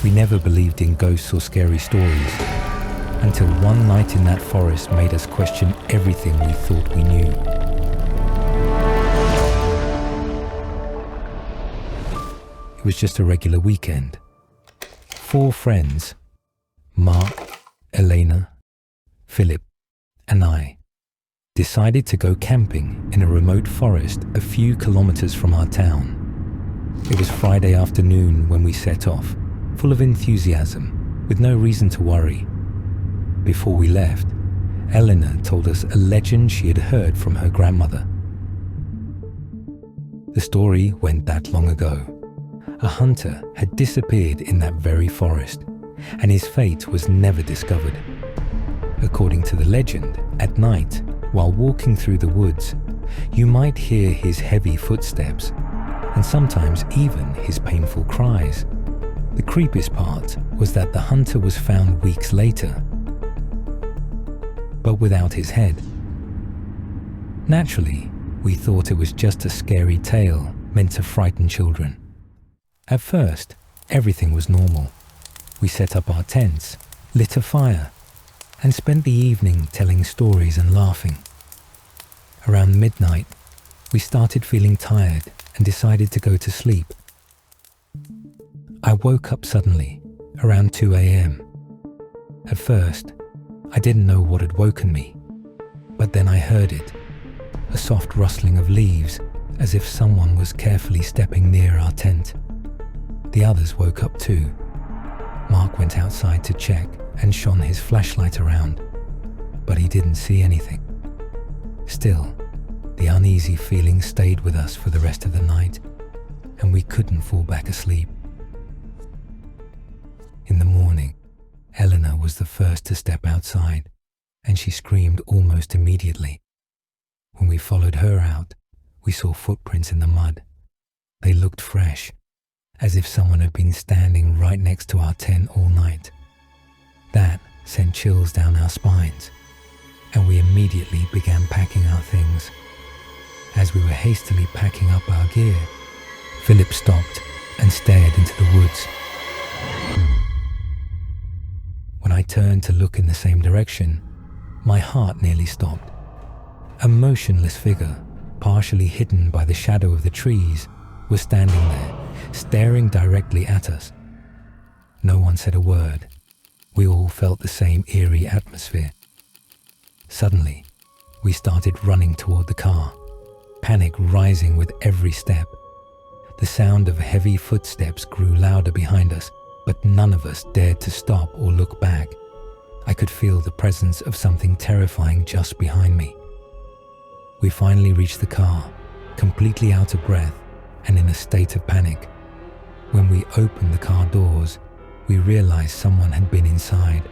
We never believed in ghosts or scary stories, until one night in that forest made us question everything we thought we knew. It was just a regular weekend. 4 friends, Mark, Elena, Philip, and I, decided to go camping in a remote forest a few kilometers from our town. It was Friday afternoon when we set off, full of enthusiasm, with no reason to worry. Before we left, Eleanor told us a legend she had heard from her grandmother. The story went that long ago. A hunter had disappeared in that very forest, and his fate was never discovered. According to the legend, at night, while walking through the woods, you might hear his heavy footsteps, and sometimes even his painful cries. The creepiest part was that the hunter was found weeks later, but without his head. Naturally, we thought it was just a scary tale meant to frighten children. At first, everything was normal. We set up our tents, lit a fire, and spent the evening telling stories and laughing. Around midnight, we started feeling tired and decided to go to sleep. I woke up suddenly, around 2 a.m. At first, I didn't know what had woken me, but then I heard it, a soft rustling of leaves, as if someone was carefully stepping near our tent. The others woke up too. Mark went outside to check and shone his flashlight around, but he didn't see anything. Still, the uneasy feeling stayed with us for the rest of the night, and we couldn't fall back asleep. In the morning, Eleanor was the first to step outside, and she screamed almost immediately. When we followed her out, we saw footprints in the mud. They looked fresh, as if someone had been standing right next to our tent all night. That sent chills down our spines, and we immediately began packing our things. As we were hastily packing up our gear, Philip stopped and stared into the woods. When I turned to look in the same direction, my heart nearly stopped. A motionless figure, partially hidden by the shadow of the trees, was standing there, staring directly at us. No one said a word. We all felt the same eerie atmosphere. Suddenly, we started running toward the car, panic rising with every step. The sound of heavy footsteps grew louder behind us, but none of us dared to stop or look back. I could feel the presence of something terrifying just behind me. We finally reached the car, completely out of breath and in a state of panic. When we opened the car doors, we realized someone had been inside.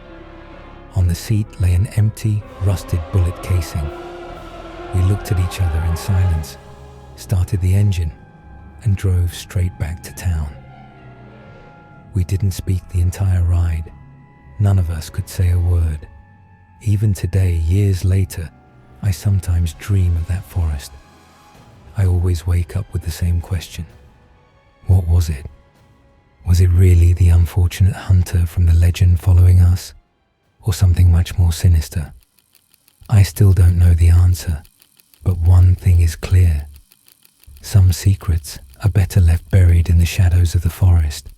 On the seat lay an empty, rusted bullet casing. We looked at each other in silence, started the engine, and drove straight back to town. We didn't speak the entire ride. None of us could say a word. Even today, years later, I sometimes dream of that forest. I always wake up with the same question. What was it? Was it really the unfortunate hunter from the legend following us, or something much more sinister? I still don't know the answer, but one thing is clear. Some secrets are better left buried in the shadows of the forest.